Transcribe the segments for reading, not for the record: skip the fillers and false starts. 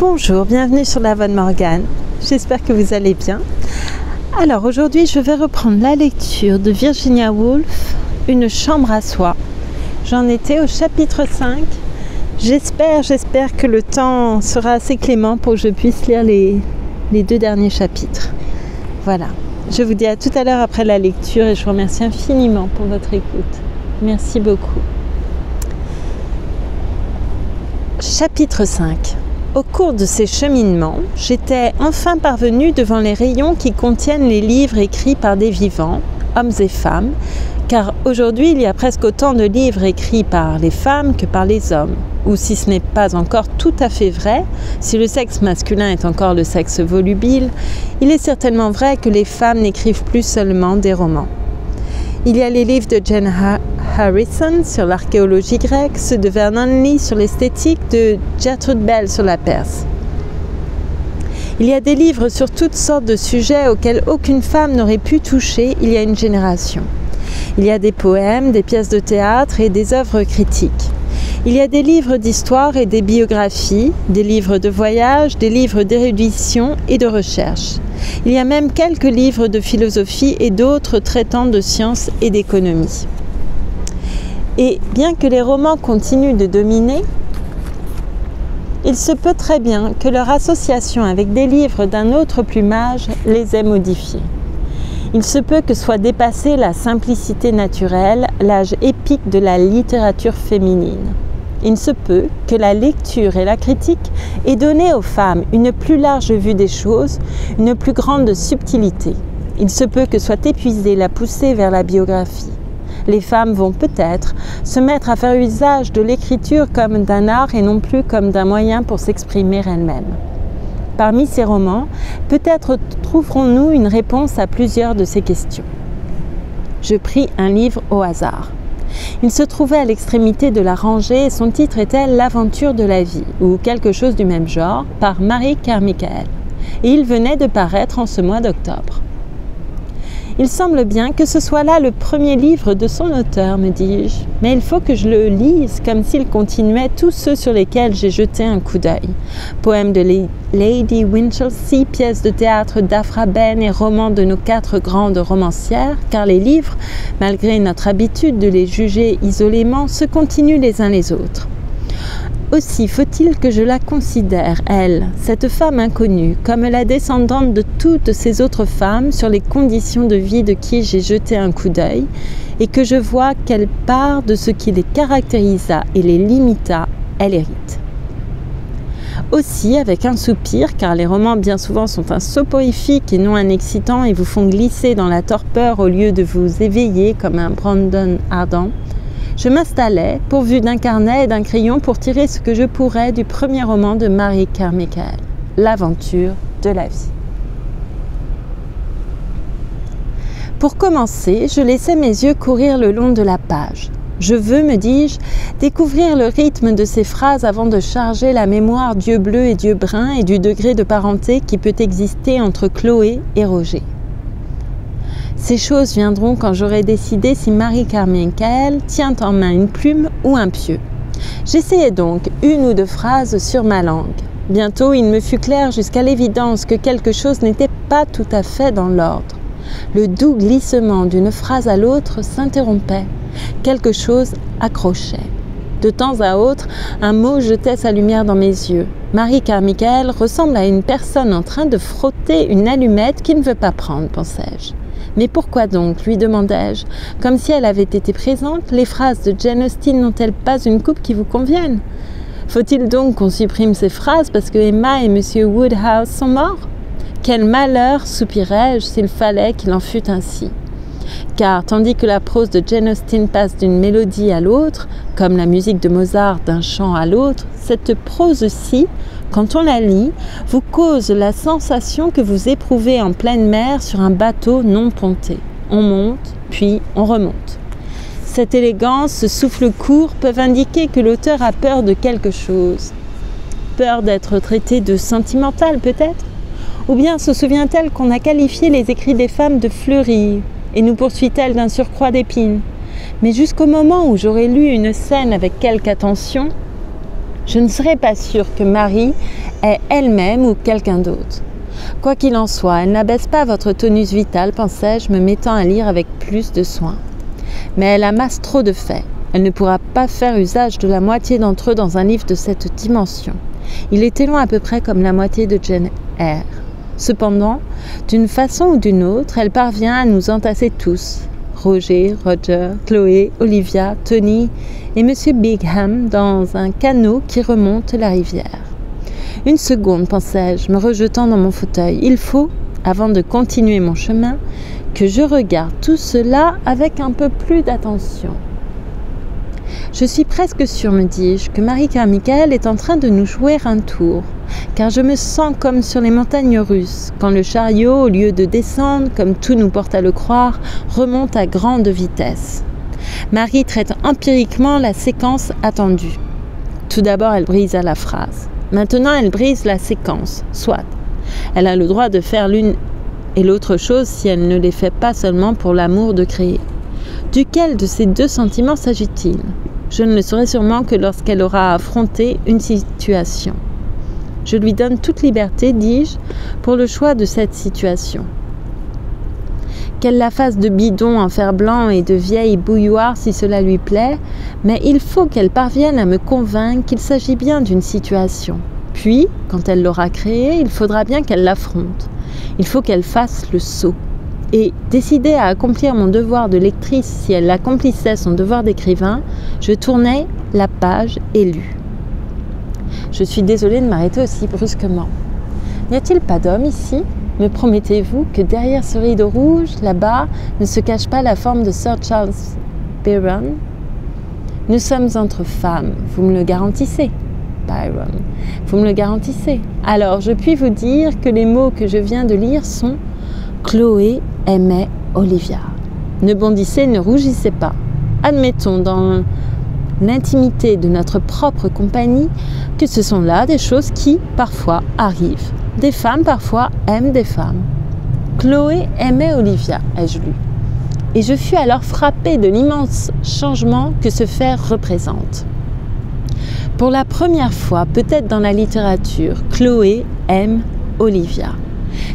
Bonjour, bienvenue sur La Voix de Morgane. J'espère que vous allez bien. Alors aujourd'hui, je vais reprendre la lecture de Virginia Woolf, Une chambre à soi. J'en étais au chapitre 5. J'espère que le temps sera assez clément pour que je puisse lire les 2 derniers chapitres. Voilà. Je vous dis à tout à l'heure après la lecture et je vous remercie infiniment pour votre écoute. Merci beaucoup. Chapitre 5. Au cours de ces cheminements, j'étais enfin parvenue devant les rayons qui contiennent les livres écrits par des vivants, hommes et femmes, car aujourd'hui il y a presque autant de livres écrits par les femmes que par les hommes. Ou si ce n'est pas encore tout à fait vrai, si le sexe masculin est encore le sexe volubile, il est certainement vrai que les femmes n'écrivent plus seulement des romans. Il y a les livres de Jane Harrison sur l'archéologie grecque, ceux de Vernon Lee sur l'esthétique, de Gertrude Bell sur la Perse. Il y a des livres sur toutes sortes de sujets auxquels aucune femme n'aurait pu toucher il y a une génération. Il y a des poèmes, des pièces de théâtre et des œuvres critiques. Il y a des livres d'histoire et des biographies, des livres de voyage, des livres d'érudition et de recherche. Il y a même quelques livres de philosophie et d'autres traitant de sciences et d'économie. Et bien que les romans continuent de dominer, il se peut très bien que leur association avec des livres d'un autre plumage les ait modifiés. Il se peut que soit dépassée la simplicité naturelle, l'âge épique de la littérature féminine. Il se peut que la lecture et la critique aient donné aux femmes une plus large vue des choses, une plus grande subtilité. Il se peut que soit épuisée la poussée vers la biographie. Les femmes vont peut-être se mettre à faire usage de l'écriture comme d'un art et non plus comme d'un moyen pour s'exprimer elles-mêmes. Parmi ces romans, peut-être trouverons-nous une réponse à plusieurs de ces questions. Je pris un livre au hasard. Il se trouvait à l'extrémité de la rangée et son titre était « L'aventure de la vie » ou quelque chose du même genre par Mary Carmichael. Et il venait de paraître en ce mois d'octobre. Il semble bien que ce soit là le premier livre de son auteur, me dis-je, mais il faut que je le lise comme s'il continuait tous ceux sur lesquels j'ai jeté un coup d'œil. Poèmes de Lady Winchelsea, pièces de théâtre d'Aphra Behn et romans de nos 4 grandes romancières, car les livres, malgré notre habitude de les juger isolément, se continuent les uns les autres. Aussi faut-il que je la considère, elle, cette femme inconnue, comme la descendante de toutes ces autres femmes sur les conditions de vie de qui j'ai jeté un coup d'œil, et que je vois quelle part de ce qui les caractérisa et les limita, elle hérite. Aussi, avec un soupir, car les romans bien souvent sont un soporifique et non un excitant et vous font glisser dans la torpeur au lieu de vous éveiller comme un Brandon ardent, je m'installais, pourvu d'un carnet et d'un crayon pour tirer ce que je pourrais du premier roman de Mary Carmichael, L'aventure de la vie. Pour commencer, je laissais mes yeux courir le long de la page. Je veux, me dis-je, découvrir le rythme de ces phrases avant de charger la mémoire d'yeux bleus et d'yeux bruns et du degré de parenté qui peut exister entre Chloé et Roger. Ces choses viendront quand j'aurai décidé si Mary Carmichael tient en main une plume ou un pieu. J'essayai donc 1 ou 2 phrases sur ma langue. Bientôt, il me fut clair jusqu'à l'évidence que quelque chose n'était pas tout à fait dans l'ordre. Le doux glissement d'une phrase à l'autre s'interrompait. Quelque chose accrochait. De temps à autre, un mot jetait sa lumière dans mes yeux. Mary Carmichael ressemble à une personne en train de frotter une allumette qui ne veut pas prendre, pensai-je. Mais pourquoi donc, lui demandai-je, comme si elle avait été présente, les phrases de Jane Austen n'ont-elles pas une coupe qui vous convienne? Faut-il donc qu'on supprime ces phrases parce que Emma et M. Woodhouse sont morts? Quel malheur, soupirai-je, s'il fallait qu'il en fût ainsi. Car tandis que la prose de Jane Austen passe d'une mélodie à l'autre, comme la musique de Mozart d'un chant à l'autre, cette prose-ci, quand on la lit, vous cause la sensation que vous éprouvez en pleine mer sur un bateau non ponté. On monte, puis on remonte. Cette élégance, ce souffle court peuvent indiquer que l'auteur a peur de quelque chose. Peur d'être traité de sentimental peut-être? Ou bien se souvient-elle qu'on a qualifié les écrits des femmes de fleuris et nous poursuit-elle d'un surcroît d'épines? Mais jusqu'au moment où j'aurai lu une scène avec quelque attention, Je ne serais pas sûre que Marie est elle-même ou quelqu'un d'autre. Quoi qu'il en soit, elle n'abaisse pas votre tonus vital, pensais-je, me mettant à lire avec plus de soin. Mais elle amasse trop de faits. Elle ne pourra pas faire usage de la moitié d'entre eux dans un livre de cette dimension. Il était long à peu près comme la moitié de Jane Eyre. Cependant, d'une façon ou d'une autre, elle parvient à nous entasser tous. Roger, Roger, Chloé, Olivia, Tony et M. Bigham dans un canot qui remonte la rivière. Une seconde, pensais-je, me rejetant dans mon fauteuil. Il faut, avant de continuer mon chemin, que je regarde tout cela avec un peu plus d'attention. Je suis presque sûre, me dis-je, que Marie-Carmichael est en train de nous jouer un tour, car je me sens comme sur les montagnes russes, quand le chariot, au lieu de descendre, comme tout nous porte à le croire, remonte à grande vitesse. Marie traite empiriquement la séquence attendue. Tout d'abord, elle brise la phrase. Maintenant, elle brise la séquence, soit. Elle a le droit de faire l'une et l'autre chose si elle ne les fait pas seulement pour l'amour de créer. Duquel de ces deux sentiments s'agit-il ? Je ne le saurai sûrement que lorsqu'elle aura affronté une situation. Je lui donne toute liberté, dis-je, pour le choix de cette situation. Qu'elle la fasse de bidon en fer blanc et de vieille bouilloire si cela lui plaît, mais il faut qu'elle parvienne à me convaincre qu'il s'agit bien d'une situation. Puis, quand elle l'aura créée, il faudra bien qu'elle l'affronte. Il faut qu'elle fasse le saut. Et, décidée à accomplir mon devoir de lectrice si elle accomplissait son devoir d'écrivain, je tournai la page et lus. Je suis désolée de m'arrêter aussi brusquement. N'y a-t-il pas d'homme ici ? Me promettez-vous que derrière ce rideau rouge, là-bas, ne se cache pas la forme de Sir Charles Byron ? Nous sommes entre femmes, vous me le garantissez, Byron. Vous me le garantissez. Alors, je puis vous dire que les mots que je viens de lire sont « Chloé aimait Olivia ». Ne bondissez, ne rougissez pas. Admettons dans l'intimité de notre propre compagnie que ce sont là des choses qui, parfois, arrivent. Des femmes, parfois, aiment des femmes. Chloé aimait Olivia, ai-je lu. Et je fus alors frappée de l'immense changement que ce fait représente. Pour la première fois, peut-être dans la littérature, Chloé aime Olivia.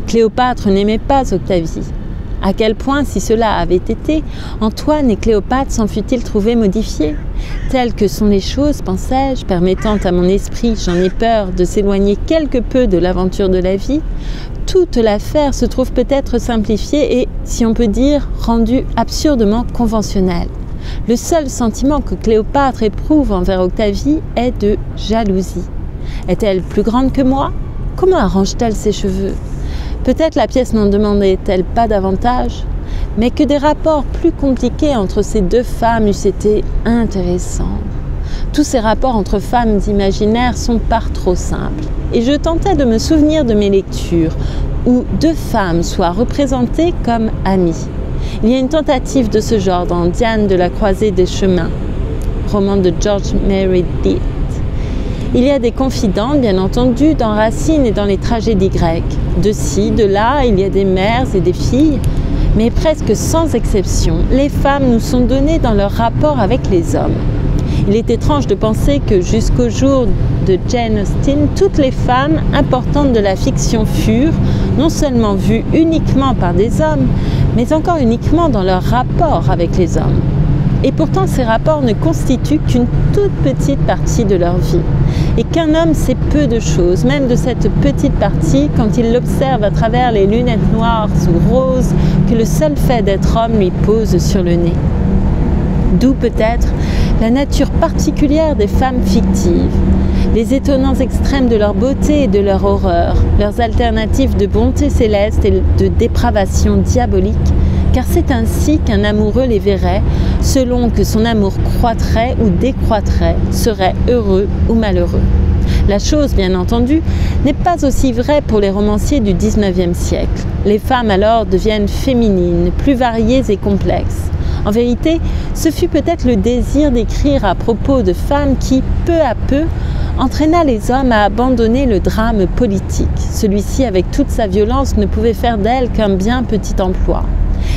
Cléopâtre n'aimait pas Octavie. À quel point, si cela avait été, Antoine et Cléopâtre s'en fut-il trouvé modifiés ? Telles que sont les choses, pensais-je, permettant à mon esprit, j'en ai peur, de s'éloigner quelque peu de l'aventure de la vie, toute l'affaire se trouve peut-être simplifiée et, si on peut dire, rendue absurdement conventionnelle. Le seul sentiment que Cléopâtre éprouve envers Octavie est de jalousie. Est-elle plus grande que moi ? Comment arrange-t-elle ses cheveux ? Peut-être la pièce n'en demandait-elle pas davantage, mais que des rapports plus compliqués entre ces deux femmes eussent été intéressants. Tous ces rapports entre femmes imaginaires sont par trop simples, et je tentais de me souvenir de mes lectures, où deux femmes soient représentées comme amies. Il y a une tentative de ce genre dans Diane de la Croisée des Chemins, roman de George Meredith. Il y a des confidentes, bien entendu, dans Racine et dans les tragédies grecques. De ci, de là, il y a des mères et des filles, mais presque sans exception, les femmes nous sont données dans leur rapport avec les hommes. Il est étrange de penser que jusqu'au jour de Jane Austen, toutes les femmes importantes de la fiction furent non seulement vues uniquement par des hommes, mais encore uniquement dans leur rapport avec les hommes. Et pourtant, ces rapports ne constituent qu'une toute petite partie de leur vie. Et qu'un homme sait peu de choses, même de cette petite partie, quand il l'observe à travers les lunettes noires ou roses que le seul fait d'être homme lui pose sur le nez. D'où peut-être la nature particulière des femmes fictives, les étonnants extrêmes de leur beauté et de leur horreur, leurs alternatives de bonté céleste et de dépravation diabolique, car c'est ainsi qu'un amoureux les verrait, selon que son amour croîtrait ou décroîtrait, serait heureux ou malheureux. La chose, bien entendu, n'est pas aussi vraie pour les romanciers du XIXe siècle. Les femmes alors deviennent féminines, plus variées et complexes. En vérité, ce fut peut-être le désir d'écrire à propos de femmes qui, peu à peu, entraîna les hommes à abandonner le drame politique. Celui-ci, avec toute sa violence, ne pouvait faire d'elles qu'un bien petit emploi.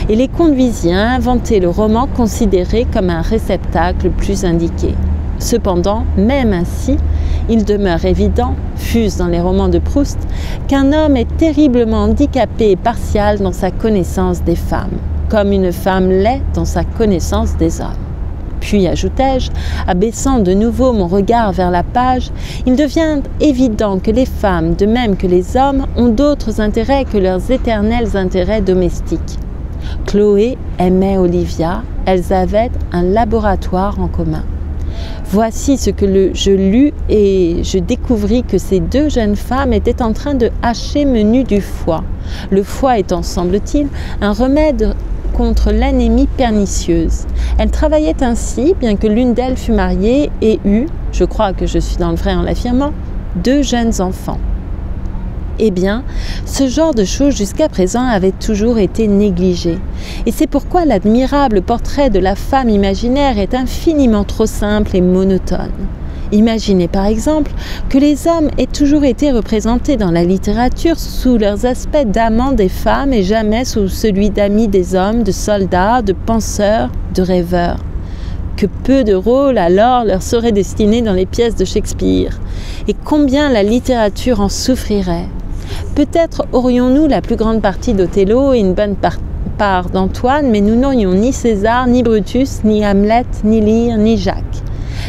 Et les conduisit à inventer le roman considéré comme un réceptacle plus indiqué. Cependant, même ainsi, Il demeure évident, fût-ce dans les romans de Proust, qu'un homme est terriblement handicapé et partial dans sa connaissance des femmes, comme une femme l'est dans sa connaissance des hommes. Puis, ajoutai-je, abaissant de nouveau mon regard vers la page, il devient évident que les femmes, de même que les hommes, ont d'autres intérêts que leurs éternels intérêts domestiques. Chloé aimait Olivia, elles avaient un laboratoire en commun. Voici ce que je lus et je découvris que ces deux jeunes femmes étaient en train de hacher menu du foie. Le foie étant, semble-t-il, un remède contre l'anémie pernicieuse. Elles travaillaient ainsi, bien que l'une d'elles fût mariée et eût, je crois que je suis dans le vrai en l'affirmant, 2 jeunes enfants. Eh bien, ce genre de choses jusqu'à présent avait toujours été négligé. Et c'est pourquoi l'admirable portrait de la femme imaginaire est infiniment trop simple et monotone. Imaginez par exemple que les hommes aient toujours été représentés dans la littérature sous leurs aspects d'amants des femmes et jamais sous celui d'amis des hommes, de soldats, de penseurs, de rêveurs. Que peu de rôles alors leur seraient destinés dans les pièces de Shakespeare, et combien la littérature en souffrirait. Peut-être aurions-nous la plus grande partie d'Othello et une bonne part d'Antoine, mais nous n'aurions ni César, ni Brutus, ni Hamlet, ni Lear, ni Jacques.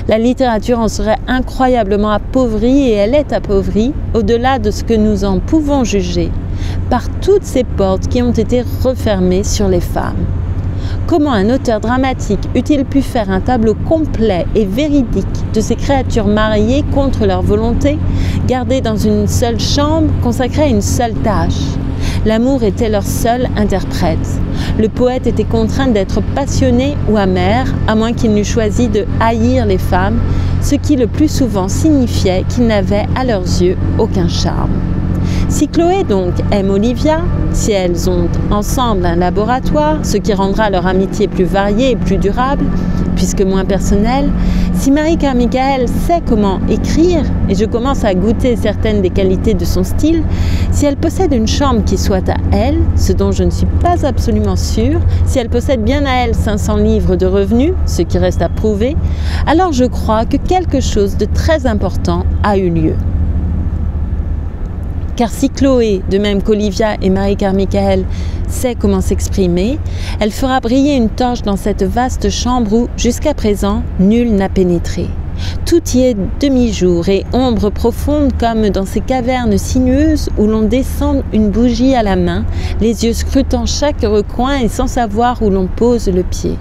La littérature en serait incroyablement appauvrie, et elle est appauvrie au-delà de ce que nous en pouvons juger, par toutes ces portes qui ont été refermées sur les femmes. Comment un auteur dramatique eût-il pu faire un tableau complet et véridique de ces créatures mariées contre leur volonté, gardées dans une seule chambre, consacrées à une seule tâche? L'amour était leur seul interprète. Le poète était contraint d'être passionné ou amer, à moins qu'il n'eût choisi de haïr les femmes, ce qui le plus souvent signifiait qu'ils n'avaient à leurs yeux aucun charme. Si Chloé donc aime Olivia, si elles ont ensemble un laboratoire, ce qui rendra leur amitié plus variée et plus durable, puisque moins personnelle, si Mary Carmichael sait comment écrire, et je commence à goûter certaines des qualités de son style, si elle possède une chambre qui soit à elle, ce dont je ne suis pas absolument sûre, si elle possède bien à elle 500 livres de revenus, ce qui reste à prouver, alors je crois que quelque chose de très important a eu lieu. Car si Chloé, de même qu'Olivia et Mary Carmichael, sait comment s'exprimer, elle fera briller une torche dans cette vaste chambre où, jusqu'à présent, nul n'a pénétré. Tout y est demi-jour et ombre profonde comme dans ces cavernes sinueuses où l'on descend une bougie à la main, les yeux scrutant chaque recoin et sans savoir où l'on pose le pied.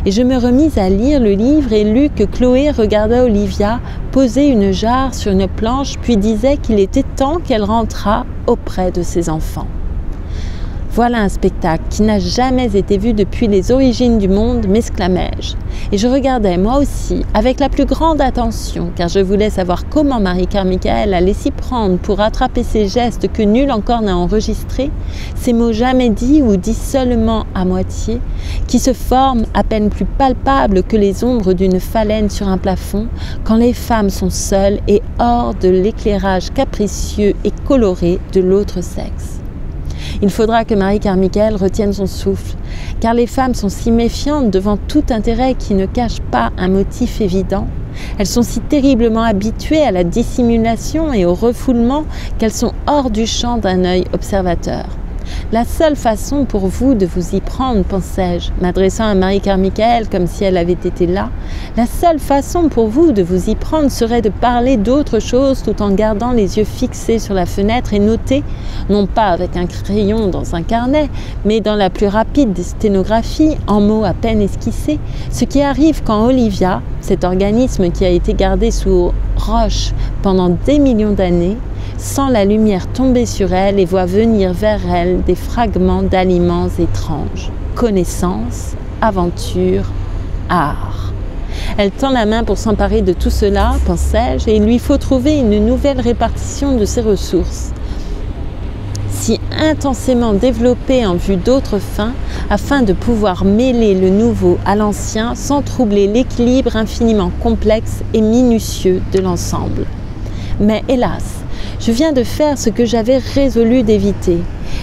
Et je me remis à lire le livre et lus que Chloé regarda Olivia poser une jarre sur une planche, puis disait qu'il était temps qu'elle rentrât auprès de ses enfants. Voilà un spectacle qui n'a jamais été vu depuis les origines du monde, m'exclamai-je. Et je regardais moi aussi avec la plus grande attention, car je voulais savoir comment Mary Carmichael allait s'y prendre pour rattraper ces gestes que nul encore n'a enregistrés, ces mots jamais dits ou dits seulement à moitié, qui se forment à peine plus palpables que les ombres d'une phalène sur un plafond, quand les femmes sont seules et hors de l'éclairage capricieux et coloré de l'autre sexe. Il faudra que Mary Carmichael retienne son souffle, car les femmes sont si méfiantes devant tout intérêt qui ne cache pas un motif évident. Elles sont si terriblement habituées à la dissimulation et au refoulement qu'elles sont hors du champ d'un œil observateur. La seule façon pour vous de vous y prendre, pensais-je, m'adressant à Mary Carmichael comme si elle avait été là, la seule façon pour vous de vous y prendre serait de parler d'autre chose tout en gardant les yeux fixés sur la fenêtre et noter, non pas avec un crayon dans un carnet, mais dans la plus rapide des sténographies, en mots à peine esquissés, ce qui arrive quand Olivia, cet organisme qui a été gardé sous roche pendant des millions d'années, sent la lumière tomber sur elle et voit venir vers elle des fragments d'aliments étranges. Connaissance, aventure, art. Elle tend la main pour s'emparer de tout cela, pensais-je, et il lui faut trouver une nouvelle répartition de ses ressources, si intensément développée en vue d'autres fins, afin de pouvoir mêler le nouveau à l'ancien sans troubler l'équilibre infiniment complexe et minutieux de l'ensemble. Mais hélas, je viens de faire ce que j'avais résolu d'éviter.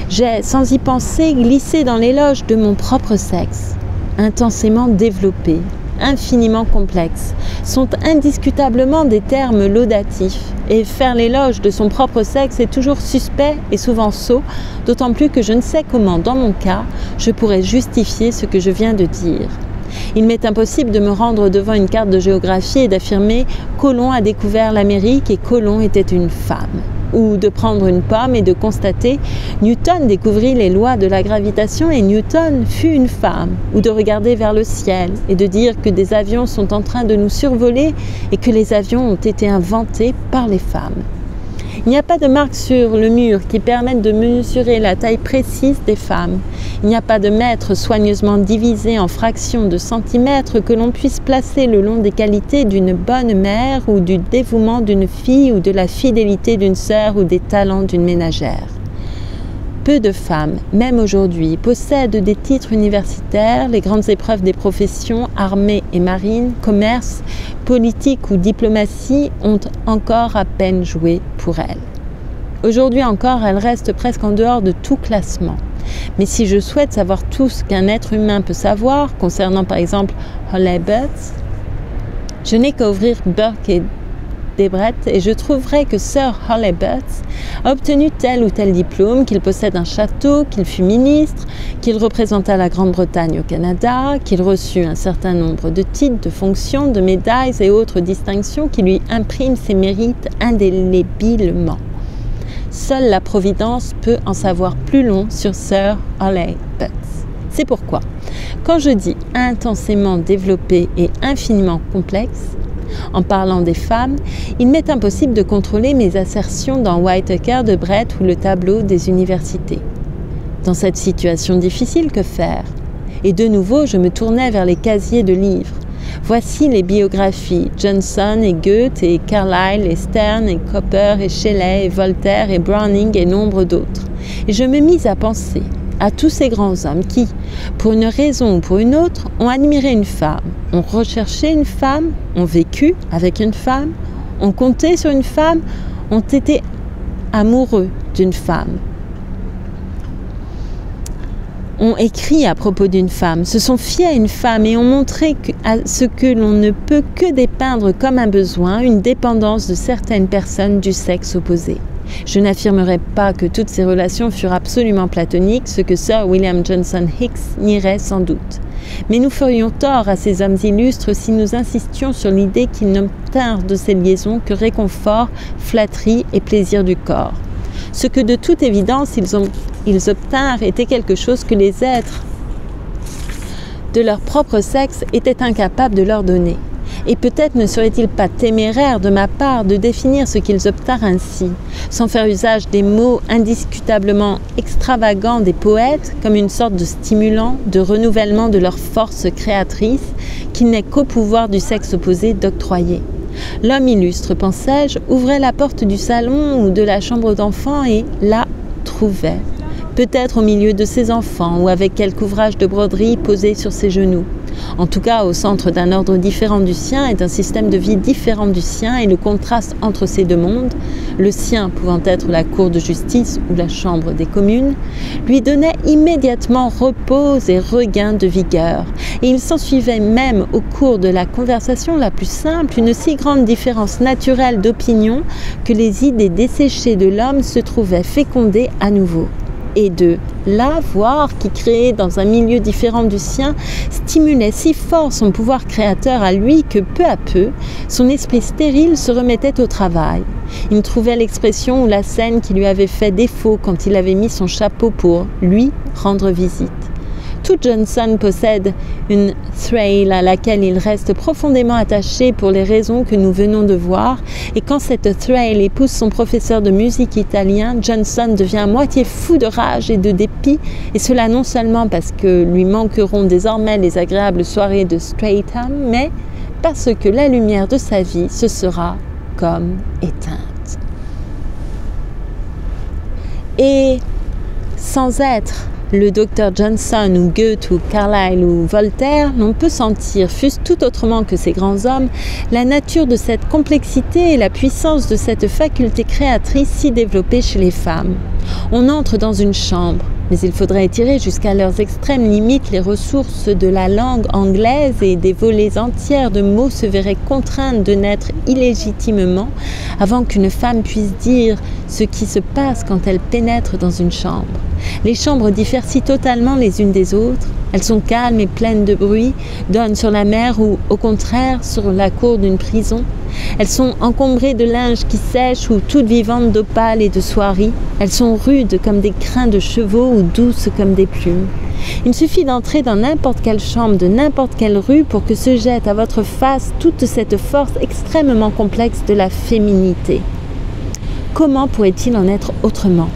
J'ai, sans y penser, glissé dans l'éloge de mon propre sexe, intensément développé, infiniment complexes sont indiscutablement des termes laudatifs, et faire l'éloge de son propre sexe est toujours suspect et souvent sot, d'autant plus que je ne sais comment, dans mon cas, je pourrais justifier ce que je viens de dire. Il m'est impossible de me rendre devant une carte de géographie et d'affirmer « Colomb a découvert l'Amérique et Colomb était une femme ». Ou de prendre une pomme et de constater « Newton découvrit les lois de la gravitation et Newton fut une femme ». Ou de regarder vers le ciel et de dire que des avions sont en train de nous survoler et que les avions ont été inventés par les femmes. Il n'y a pas de marque sur le mur qui permette de mesurer la taille précise des femmes. Il n'y a pas de mètre soigneusement divisé en fractions de centimètres que l'on puisse placer le long des qualités d'une bonne mère ou du dévouement d'une fille ou de la fidélité d'une sœur ou des talents d'une ménagère. Peu de femmes, même aujourd'hui, possèdent des titres universitaires, les grandes épreuves des professions, armée et marine, commerce, politique ou diplomatie ont encore à peine joué pour elles. Aujourd'hui encore, elles restent presque en dehors de tout classement. Mais si je souhaite savoir tout ce qu'un être humain peut savoir, concernant par exemple Hawley Butts, je n'ai qu'à ouvrir Burke et Debrett et je trouverai que Sir Hawley Butts a obtenu tel ou tel diplôme, qu'il possède un château, qu'il fut ministre, qu'il représenta la Grande-Bretagne au Canada, qu'il reçut un certain nombre de titres, de fonctions, de médailles et autres distinctions qui lui impriment ses mérites indélébilement. Seule la Providence peut en savoir plus long sur Sir Hawley Butts. C'est pourquoi, quand je dis intensément développé et infiniment complexe, en parlant des femmes, il m'est impossible de contrôler mes assertions dans Whitaker, Debrett ou le tableau des universités. Dans cette situation difficile, que faire? Et de nouveau, je me tournais vers les casiers de livres. Voici les biographies, Johnson et Goethe et Carlyle et Sterne et Cowper et Shelley et Voltaire et Browning et nombre d'autres. Et je me mis à penser à tous ces grands hommes qui, pour une raison ou pour une autre, ont admiré une femme, ont recherché une femme, ont vécu avec une femme, ont compté sur une femme, ont été amoureux d'une femme, ont écrit à propos d'une femme, se sont fiés à une femme et ont montré ce que l'on ne peut que dépeindre comme un besoin, une dépendance de certaines personnes du sexe opposé. Je n'affirmerai pas que toutes ces relations furent absolument platoniques, ce que Sir William Johnson Hicks nierait sans doute. Mais nous ferions tort à ces hommes illustres si nous insistions sur l'idée qu'ils n'obtinrent de ces liaisons que réconfort, flatterie et plaisir du corps. Ce que de toute évidence ils obtinrent était quelque chose que les êtres de leur propre sexe étaient incapables de leur donner. Et peut-être ne serait-il pas téméraire de ma part de définir ce qu'ils obtinrent ainsi, sans faire usage des mots indiscutablement extravagants des poètes comme une sorte de stimulant, de renouvellement de leur force créatrice qu'il n'est qu'au pouvoir du sexe opposé d'octroyer. L'homme illustre, pensais-je, ouvrait la porte du salon ou de la chambre d'enfant et la trouvait, peut-être au milieu de ses enfants ou avec quelque ouvrage de broderie posé sur ses genoux. En tout cas au centre d'un ordre différent du sien et d'un système de vie différent du sien, et le contraste entre ces deux mondes, le sien pouvant être la cour de justice ou la chambre des communes, lui donnait immédiatement repos et regain de vigueur. Et il s'ensuivait même au cours de la conversation la plus simple une si grande différence naturelle d'opinion que les idées desséchées de l'homme se trouvaient fécondées à nouveau. Et de là voir qui, créé dans un milieu différent du sien, stimulait si fort son pouvoir créateur à lui que peu à peu, son esprit stérile se remettait au travail. Il trouvait l'expression ou la scène qui lui avait fait défaut quand il avait mis son chapeau pour, lui, rendre visite. Tout Johnson possède une Thrale à laquelle il reste profondément attaché pour les raisons que nous venons de voir, et quand cette Thrale épouse son professeur de musique italien, Johnson devient à moitié fou de rage et de dépit, et cela non seulement parce que lui manqueront désormais les agréables soirées de Streatham, mais parce que la lumière de sa vie se sera comme éteinte. Et sans être le docteur Johnson ou Goethe ou Carlyle ou Voltaire, l'on peut sentir, fût-ce tout autrement que ces grands hommes, la nature de cette complexité et la puissance de cette faculté créatrice si développée chez les femmes. On entre dans une chambre, Mais il faudrait étirer jusqu'à leurs extrêmes limites les ressources de la langue anglaise et des volées entières de mots se verraient contraintes de naître illégitimement avant qu'une femme puisse dire ce qui se passe quand elle pénètre dans une chambre. Les chambres diffèrent si totalement les unes des autres. Elles sont calmes et pleines de bruit, donnent sur la mer ou, au contraire, sur la cour d'une prison. Elles sont encombrées de linge qui sèche ou toutes vivantes d'opale et de soieries. Elles sont rudes comme des crins de chevaux ou douces comme des plumes. Il suffit d'entrer dans n'importe quelle chambre de n'importe quelle rue pour que se jette à votre face toute cette force extrêmement complexe de la féminité. Comment pourrait-il en être autrement ?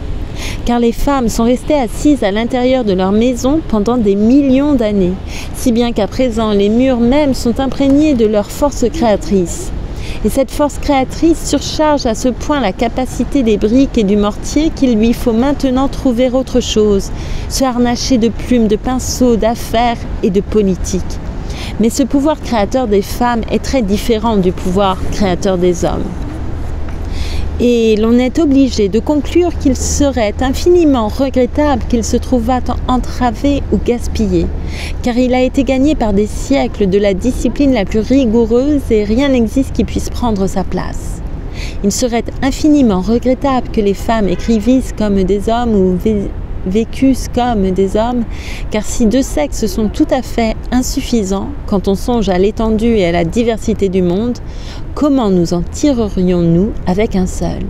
Car les femmes sont restées assises à l'intérieur de leur maison pendant des millions d'années, si bien qu'à présent les murs même sont imprégnés de leur force créatrice. Et cette force créatrice surcharge à ce point la capacité des briques et du mortier qu'il lui faut maintenant trouver autre chose, se harnacher de plumes, de pinceaux, d'affaires et de politique. Mais ce pouvoir créateur des femmes est très différent du pouvoir créateur des hommes. Et l'on est obligé de conclure qu'il serait infiniment regrettable qu'il se trouvât entravé ou gaspillé, car il a été gagné par des siècles de la discipline la plus rigoureuse et rien n'existe qui puisse prendre sa place. Il serait infiniment regrettable que les femmes écrivissent comme des hommes ou vécussent comme des hommes, car si deux sexes sont tout à fait insuffisants quand on songe à l'étendue et à la diversité du monde, comment nous en tirerions-nous avec un seul ?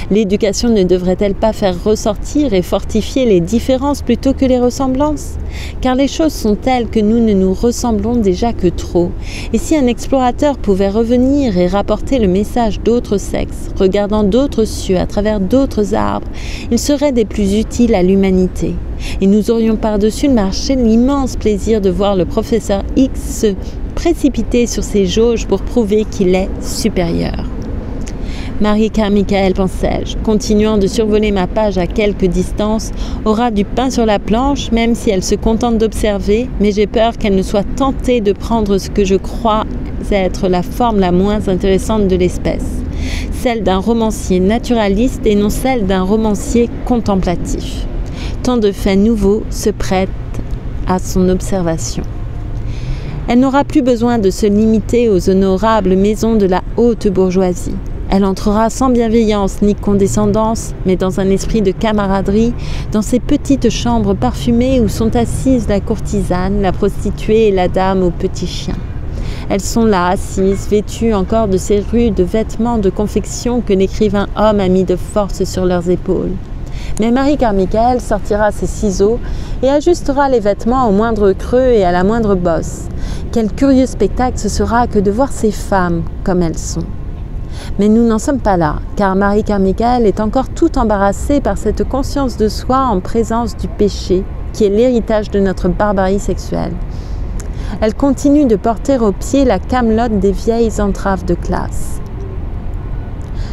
L'éducation ne devrait-elle pas faire ressortir et fortifier les différences plutôt que les ressemblances ? Car les choses sont telles que nous ne nous ressemblons déjà que trop. Et si un explorateur pouvait revenir et rapporter le message d'autres sexes, regardant d'autres cieux à travers d'autres arbres, il serait des plus utiles à l'humanité. Et nous aurions par-dessus le marché l'immense plaisir de voir le professeur X se précipiter sur ses jauges pour prouver qu'il est supérieur. Marie Carmichael, pensais-je, continuant de survoler ma page à quelque distance, aura du pain sur la planche, même si elle se contente d'observer, mais j'ai peur qu'elle ne soit tentée de prendre ce que je crois être la forme la moins intéressante de l'espèce, celle d'un romancier naturaliste et non celle d'un romancier contemplatif. Tant de faits nouveaux se prêtent à son observation. Elle n'aura plus besoin de se limiter aux honorables maisons de la haute bourgeoisie. Elle entrera sans bienveillance ni condescendance, mais dans un esprit de camaraderie, dans ces petites chambres parfumées où sont assises la courtisane, la prostituée et la dame au petit chien. Elles sont là, assises, vêtues encore de ces rudes vêtements de confection que l'écrivain homme a mis de force sur leurs épaules. Mais Marie Carmichael sortira ses ciseaux et ajustera les vêtements au moindre creux et à la moindre bosse. Quel curieux spectacle ce sera que de voir ces femmes comme elles sont. Mais nous n'en sommes pas là, car Marie Carmichael est encore tout embarrassée par cette conscience de soi en présence du péché, qui est l'héritage de notre barbarie sexuelle. Elle continue de porter au pied la camelote des vieilles entraves de classe.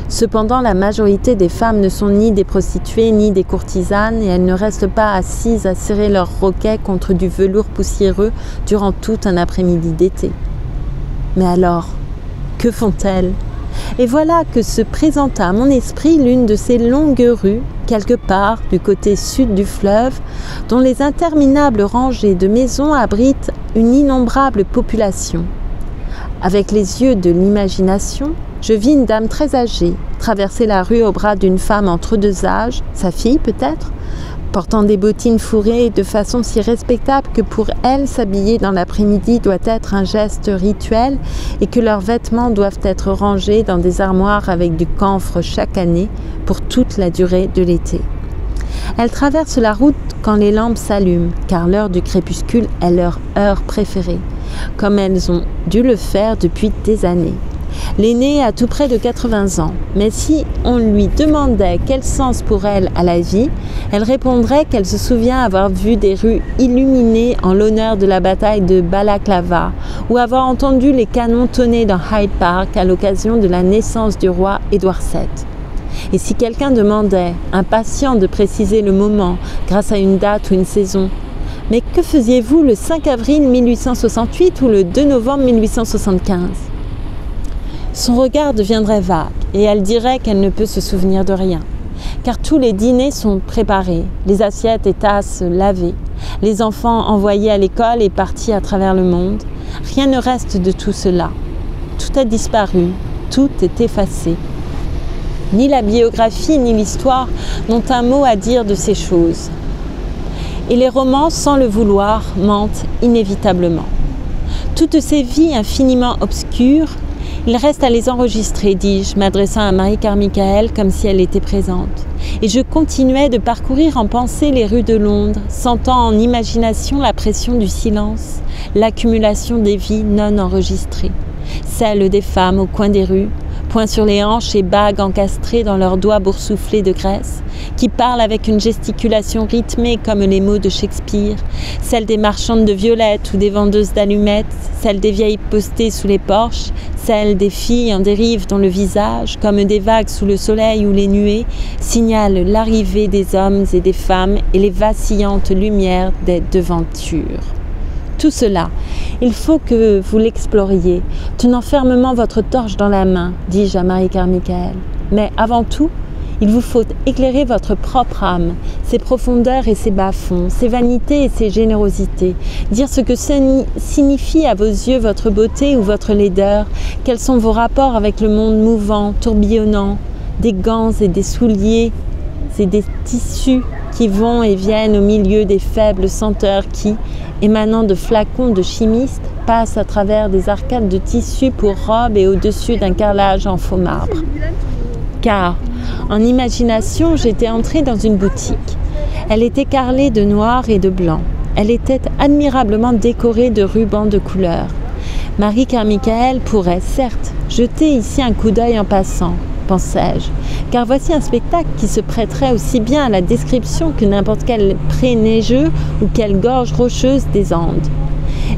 Cependant, la majorité des femmes ne sont ni des prostituées ni des courtisanes et elles ne restent pas assises à serrer leurs roquets contre du velours poussiéreux durant tout un après-midi d'été. Mais alors, que font-elles ? Et voilà que se présenta à mon esprit l'une de ces longues rues, quelque part du côté sud du fleuve, dont les interminables rangées de maisons abritent une innombrable population. Avec les yeux de l'imagination, je vis une dame très âgée traverser la rue au bras d'une femme entre deux âges, sa fille peut-être, portant des bottines fourrées de façon si respectable que pour elle, s'habiller dans l'après-midi doit être un geste rituel et que leurs vêtements doivent être rangés dans des armoires avec du camphre chaque année pour toute la durée de l'été. Elles traversent la route quand les lampes s'allument, car l'heure du crépuscule est leur heure préférée, comme elles ont dû le faire depuis des années. L'aînée a tout près de 80 ans, mais si on lui demandait quel sens pour elle a la vie, elle répondrait qu'elle se souvient avoir vu des rues illuminées en l'honneur de la bataille de Balaclava ou avoir entendu les canons tonner dans Hyde Park à l'occasion de la naissance du roi Édouard VII. Et si quelqu'un demandait, impatient de préciser le moment grâce à une date ou une saison, « Mais que faisiez-vous le 5 avril 1868 ou le 2 novembre 1875 ?» Son regard deviendrait vague et elle dirait qu'elle ne peut se souvenir de rien, car tous les dîners sont préparés, les assiettes et tasses lavées, les enfants envoyés à l'école et partis à travers le monde. Rien ne reste de tout cela. Tout a disparu, tout est effacé. Ni la biographie ni l'histoire n'ont un mot à dire de ces choses. Et les romans, sans le vouloir, mentent inévitablement. Toutes ces vies infiniment obscures, il reste à les enregistrer, dis-je, m'adressant à Mary Carmichael comme si elle était présente. Et je continuais de parcourir en pensée les rues de Londres, sentant en imagination la pression du silence, l'accumulation des vies non enregistrées, celles des femmes au coin des rues, poings sur les hanches et bagues encastrées dans leurs doigts boursouflés de graisse, qui parlent avec une gesticulation rythmée comme les mots de Shakespeare, celles des marchandes de violettes ou des vendeuses d'allumettes, celles des vieilles postées sous les porches, celles des filles en dérive dont le visage, comme des vagues sous le soleil ou les nuées, signale l'arrivée des hommes et des femmes et les vacillantes lumières des devantures. Tout cela, il faut que vous l'exploriez, tenant fermement votre torche dans la main, dis-je à Mary Carmichael. Mais avant tout, il vous faut éclairer votre propre âme, ses profondeurs et ses bas-fonds, ses vanités et ses générosités, dire ce que signifie à vos yeux votre beauté ou votre laideur, quels sont vos rapports avec le monde mouvant, tourbillonnant, des gants et des souliers et des tissus qui vont et viennent au milieu des faibles senteurs qui, émanant de flacons de chimistes, passent à travers des arcades de tissu pour robes et au-dessus d'un carrelage en faux marbre. Car, en imagination, j'étais entrée dans une boutique. Elle était carrelée de noir et de blanc. Elle était admirablement décorée de rubans de couleur. Mary Carmichael pourrait, certes, jeter ici un coup d'œil en passant, pensais-je, car voici un spectacle qui se prêterait aussi bien à la description que n'importe quel pré neigeux ou quelle gorge rocheuse des Andes.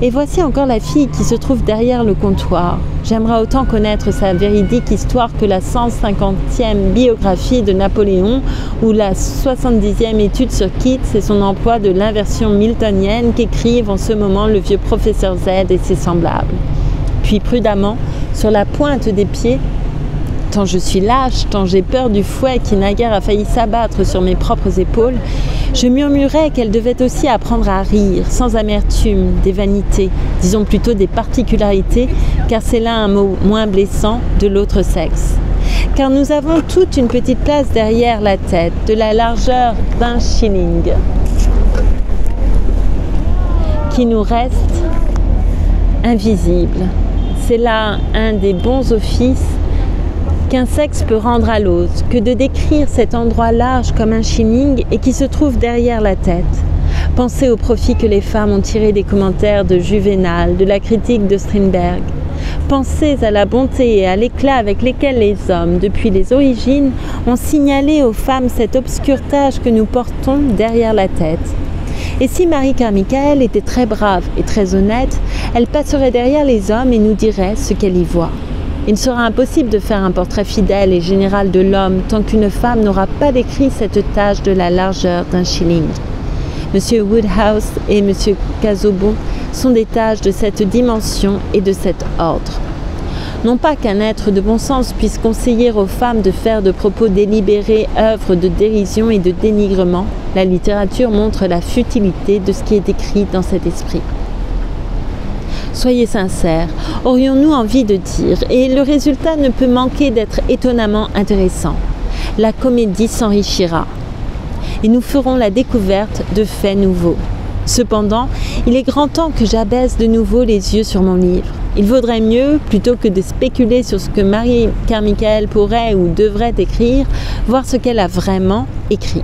Et voici encore la fille qui se trouve derrière le comptoir. J'aimerais autant connaître sa véridique histoire que la 150e biographie de Napoléon ou la 70e étude sur Keats et son emploi de l'inversion miltonienne qu'écrivent en ce moment le vieux professeur Z et ses semblables. Puis prudemment, sur la pointe des pieds, tant je suis lâche, tant j'ai peur du fouet qui naguère a failli s'abattre sur mes propres épaules, je murmurais qu'elle devait aussi apprendre à rire, sans amertume, des vanités, disons plutôt des particularités, car c'est là un mot moins blessant, de l'autre sexe. Car nous avons toute une petite place derrière la tête, de la largeur d'1 shilling, qui nous reste invisible. C'est là un des bons offices qu'un sexe peut rendre à l'autre, que de décrire cet endroit large comme un shilling et qui se trouve derrière la tête. Pensez au profit que les femmes ont tiré des commentaires de Juvénal, de la critique de Strindberg. Pensez à la bonté et à l'éclat avec lesquels les hommes, depuis les origines, ont signalé aux femmes cet obscur tâche que nous portons derrière la tête. Et si Mary Carmichael était très brave et très honnête, elle passerait derrière les hommes et nous dirait ce qu'elle y voit. Il sera impossible de faire un portrait fidèle et général de l'homme tant qu'une femme n'aura pas décrit cette tâche de la largeur d'1 shilling. M. Woodhouse et M. Casaubon sont des tâches de cette dimension et de cet ordre. Non pas qu'un être de bon sens puisse conseiller aux femmes de faire de propos délibérés œuvre de dérision et de dénigrement, la littérature montre la futilité de ce qui est décrit dans cet esprit. Soyez sincères, aurions-nous envie de dire, et le résultat ne peut manquer d'être étonnamment intéressant. La comédie s'enrichira, et nous ferons la découverte de faits nouveaux. Cependant, il est grand temps que j'abaisse de nouveau les yeux sur mon livre. Il vaudrait mieux, plutôt que de spéculer sur ce que Mary Carmichael pourrait ou devrait écrire, voir ce qu'elle a vraiment écrit.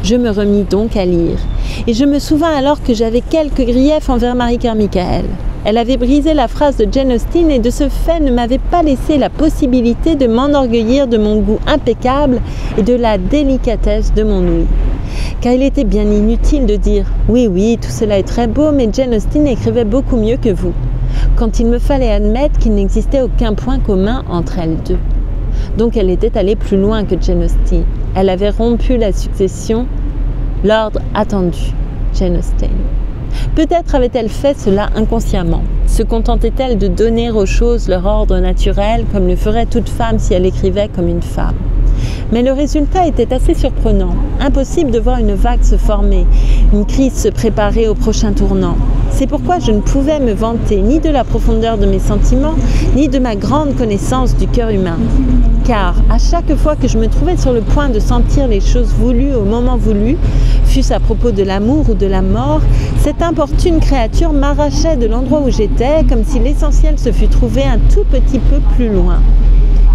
Je me remis donc à lire, et je me souvins alors que j'avais quelques griefs envers Mary Carmichael. Elle avait brisé la phrase de Jane Austen et de ce fait ne m'avait pas laissé la possibilité de m'enorgueillir de mon goût impeccable et de la délicatesse de mon ouïe. Car il était bien inutile de dire « Oui, tout cela est très beau, mais Jane Austen écrivait beaucoup mieux que vous », quand il me fallait admettre qu'il n'existait aucun point commun entre elles deux. Donc elle était allée plus loin que Jane Austen. Elle avait rompu la succession, l'ordre attendu, Jane Austen. Peut-être avait-elle fait cela inconsciemment. Se contentait-elle de donner aux choses leur ordre naturel, comme le ferait toute femme si elle écrivait comme une femme. Mais le résultat était assez surprenant. Impossible de voir une vague se former, une crise se préparer au prochain tournant. C'est pourquoi je ne pouvais me vanter ni de la profondeur de mes sentiments, ni de ma grande connaissance du cœur humain. Car à chaque fois que je me trouvais sur le point de sentir les choses voulues au moment voulu, fût-ce à propos de l'amour ou de la mort, cette importune créature m'arrachait de l'endroit où j'étais, comme si l'essentiel se fût trouvé un tout petit peu plus loin.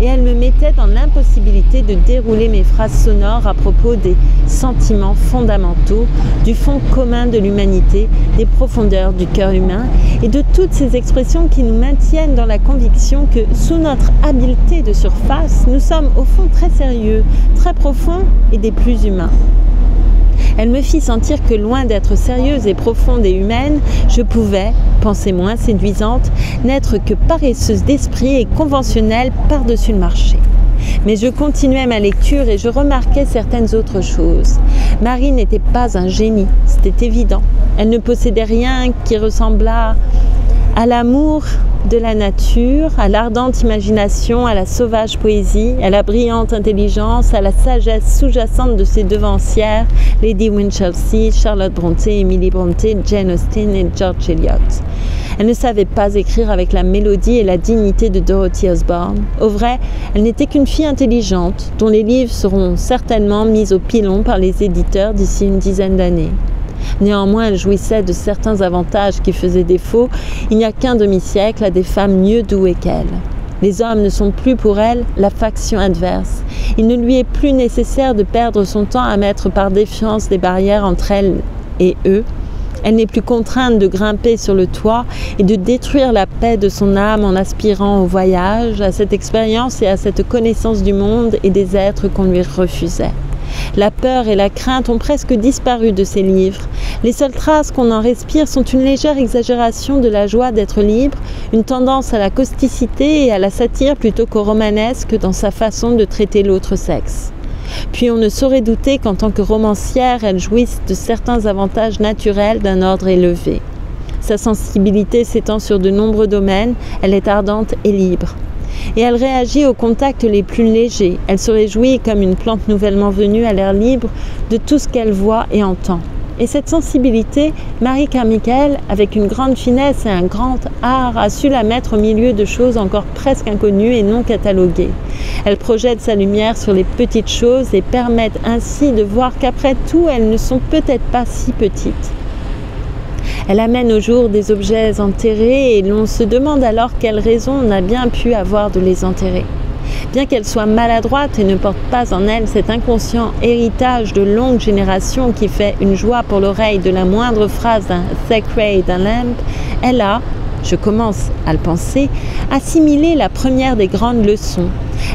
Et elle me mettait dans l'impossibilité de dérouler mes phrases sonores à propos des sentiments fondamentaux, du fond commun de l'humanité, des profondeurs du cœur humain et de toutes ces expressions qui nous maintiennent dans la conviction que, sous notre habileté de surface, nous sommes au fond très sérieux, très profonds et des plus humains. Elle me fit sentir que loin d'être sérieuse et profonde et humaine, je pouvais, pensée moins séduisante, n'être que paresseuse d'esprit et conventionnelle par-dessus le marché. Mais je continuais ma lecture et je remarquais certaines autres choses. Marie n'était pas un génie, c'était évident. Elle ne possédait rien qui ressemblât à l'amour de la nature, à l'ardente imagination, à la sauvage poésie, à la brillante intelligence, à la sagesse sous-jacente de ses devancières, Lady Winchelsea, Charlotte Brontë, Emily Brontë, Jane Austen et George Eliot. Elle ne savait pas écrire avec la mélodie et la dignité de Dorothy Osborne. Au vrai, elle n'était qu'une fille intelligente, dont les livres seront certainement mis au pilon par les éditeurs d'ici une dizaine d'années. Néanmoins, elle jouissait de certains avantages qui faisaient défaut. Il n'y a qu'un demi-siècle à des femmes mieux douées qu'elle. Les hommes ne sont plus pour elle la faction adverse. Il ne lui est plus nécessaire de perdre son temps à mettre par défiance des barrières entre elle et eux. Elle n'est plus contrainte de grimper sur le toit et de détruire la paix de son âme en aspirant au voyage, à cette expérience et à cette connaissance du monde et des êtres qu'on lui refusait. La peur et la crainte ont presque disparu de ses livres. Les seules traces qu'on en respire sont une légère exagération de la joie d'être libre, une tendance à la causticité et à la satire plutôt qu'au romanesque dans sa façon de traiter l'autre sexe. Puis on ne saurait douter qu'en tant que romancière, elle jouisse de certains avantages naturels d'un ordre élevé. Sa sensibilité s'étend sur de nombreux domaines, elle est ardente et libre. Et elle réagit aux contacts les plus légers. Elle se réjouit comme une plante nouvellement venue à l'air libre de tout ce qu'elle voit et entend. Et cette sensibilité, Marie Carmichael, avec une grande finesse et un grand art, a su la mettre au milieu de choses encore presque inconnues et non cataloguées. Elle projette sa lumière sur les petites choses et permet ainsi de voir qu'après tout, elles ne sont peut-être pas si petites. Elle amène au jour des objets enterrés et l'on se demande alors quelle raison on a bien pu avoir de les enterrer. Bien qu'elle soit maladroite et ne porte pas en elle cet inconscient héritage de longues générations qui fait une joie pour l'oreille de la moindre phrase d'un Thackeray, d'un Lamb, elle a, je commence à le penser, assimilé la première des grandes leçons.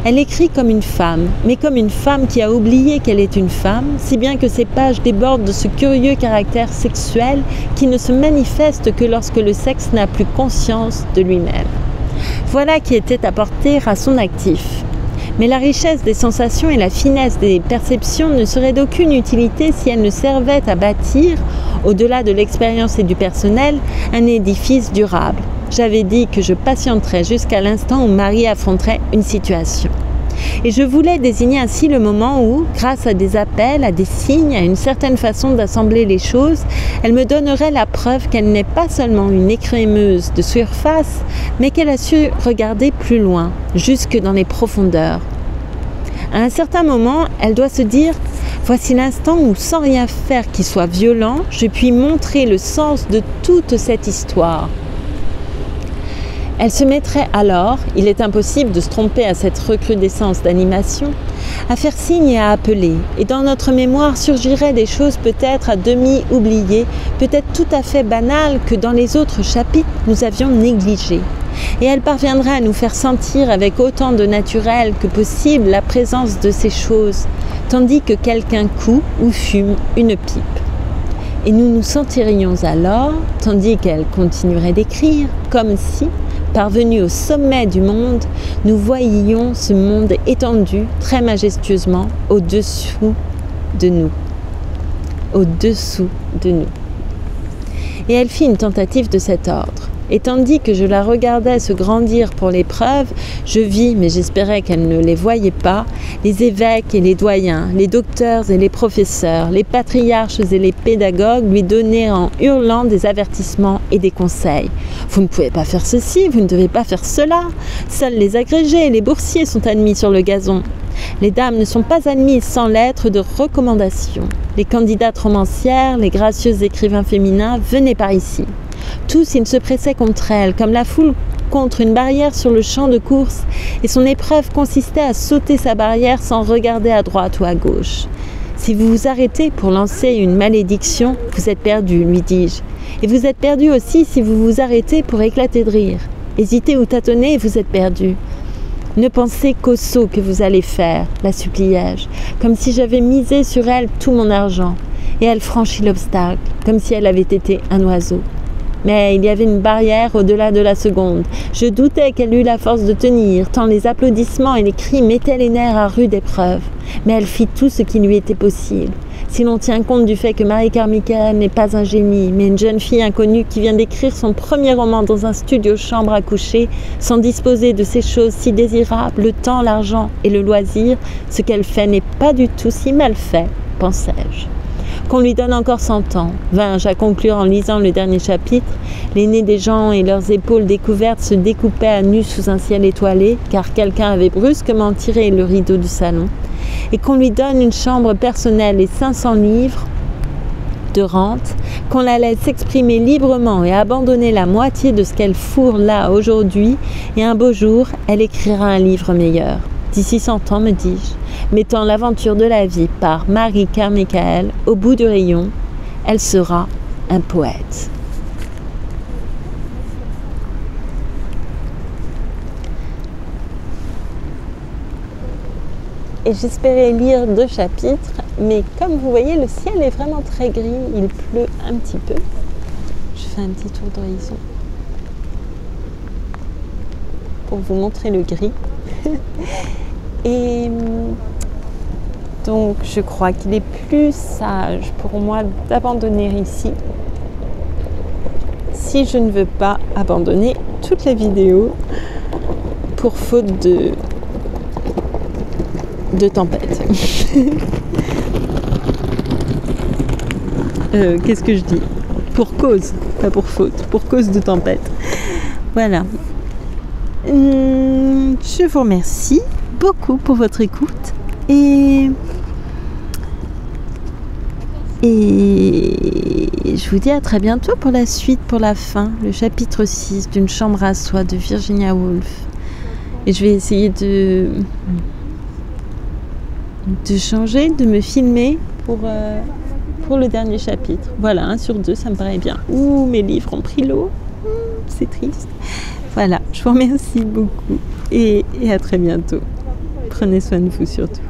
Elle écrit comme une femme, mais comme une femme qui a oublié qu'elle est une femme, si bien que ses pages débordent de ce curieux caractère sexuel qui ne se manifeste que lorsque le sexe n'a plus conscience de lui-même. Voilà qui était à porter à son actif. Mais la richesse des sensations et la finesse des perceptions ne seraient d'aucune utilité si elles ne servaient à bâtir, au-delà de l'expérience et du personnel, un édifice durable. J'avais dit que je patienterais jusqu'à l'instant où Marie affronterait une situation. Et je voulais désigner ainsi le moment où, grâce à des appels, à des signes, à une certaine façon d'assembler les choses, elle me donnerait la preuve qu'elle n'est pas seulement une écrémeuse de surface, mais qu'elle a su regarder plus loin, jusque dans les profondeurs. À un certain moment, elle doit se dire « Voici l'instant où, sans rien faire qui soit violent, je puis montrer le sens de toute cette histoire. » Elle se mettrait alors, il est impossible de se tromper à cette recrudescence d'animation, à faire signe et à appeler. Et dans notre mémoire surgiraient des choses peut-être à demi oubliées, peut-être tout à fait banales que dans les autres chapitres nous avions négligées. Et elle parviendrait à nous faire sentir avec autant de naturel que possible la présence de ces choses, tandis que quelqu'un coud ou fume une pipe. Et nous nous sentirions alors, tandis qu'elle continuerait d'écrire, comme si, parvenus au sommet du monde, nous voyions ce monde étendu très majestueusement au-dessous de nous. Au-dessous de nous. Et elle fit une tentative de cet ordre. Et tandis que je la regardais se grandir pour l'épreuve, je vis, mais j'espérais qu'elle ne les voyait pas, les évêques et les doyens, les docteurs et les professeurs, les patriarches et les pédagogues lui donner en hurlant des avertissements et des conseils. Vous ne pouvez pas faire ceci, vous ne devez pas faire cela. Seuls les agrégés et les boursiers sont admis sur le gazon. Les dames ne sont pas admises sans lettres de recommandation. Les candidates romancières, les gracieux écrivains féminins venaient par ici. Tous, ils se pressaient contre elle, comme la foule contre une barrière sur le champ de course, et son épreuve consistait à sauter sa barrière sans regarder à droite ou à gauche. « Si vous vous arrêtez pour lancer une malédiction, vous êtes perdu, lui dis-je. Et vous êtes perdu aussi si vous vous arrêtez pour éclater de rire. Hésitez ou tâtonnez et vous êtes perdu. Ne pensez qu'au saut que vous allez faire, la suppliai-je, comme si j'avais misé sur elle tout mon argent. Et elle franchit l'obstacle, comme si elle avait été un oiseau. Mais il y avait une barrière au-delà de la seconde. Je doutais qu'elle eût la force de tenir, tant les applaudissements et les cris mettaient les nerfs à rude épreuve. Mais elle fit tout ce qui lui était possible. Si l'on tient compte du fait que Marie Carmichael n'est pas un génie, mais une jeune fille inconnue qui vient d'écrire son premier roman dans un studio-chambre à coucher, sans disposer de ces choses si désirables, le temps, l'argent et le loisir, ce qu'elle fait n'est pas du tout si mal fait, pensais-je. Qu'on lui donne encore 100 ans, vint-je à conclure en lisant le dernier chapitre. Les nez des gens et leurs épaules découvertes se découpaient à nu sous un ciel étoilé, car quelqu'un avait brusquement tiré le rideau du salon. Et qu'on lui donne une chambre personnelle et 500 livres de rente, qu'on la laisse s'exprimer librement et abandonner la moitié de ce qu'elle fourre là aujourd'hui, et un beau jour, elle écrira un livre meilleur. D'ici 100 ans, me dis-je, mettant l'aventure de la vie par Marie Carmichael au bout du rayon, elle sera un poète. Et j'espérais lire 2 chapitres, mais comme vous voyez, le ciel est vraiment très gris, il pleut un petit peu. Je fais un petit tour d'horizon pour vous montrer le gris. Et donc je crois qu'il est plus sage pour moi d'abandonner ici, si je ne veux pas abandonner toutes les vidéos pour faute de tempête. Qu'est-ce que je dis? Pour cause, pas pour faute, pour cause de tempête. Voilà. Je vous remercie beaucoup pour votre écoute et je vous dis à très bientôt pour la suite, pour la fin, le chapitre 6 d'une chambre à soi de Virginia Woolf. Et je vais essayer de changer, de me filmer pour le dernier chapitre. Voilà, 1 sur 2, ça me paraît bien. Ouh, mes livres ont pris l'eau, c'est triste. Voilà, je vous remercie beaucoup et à très bientôt. Prenez soin de vous surtout.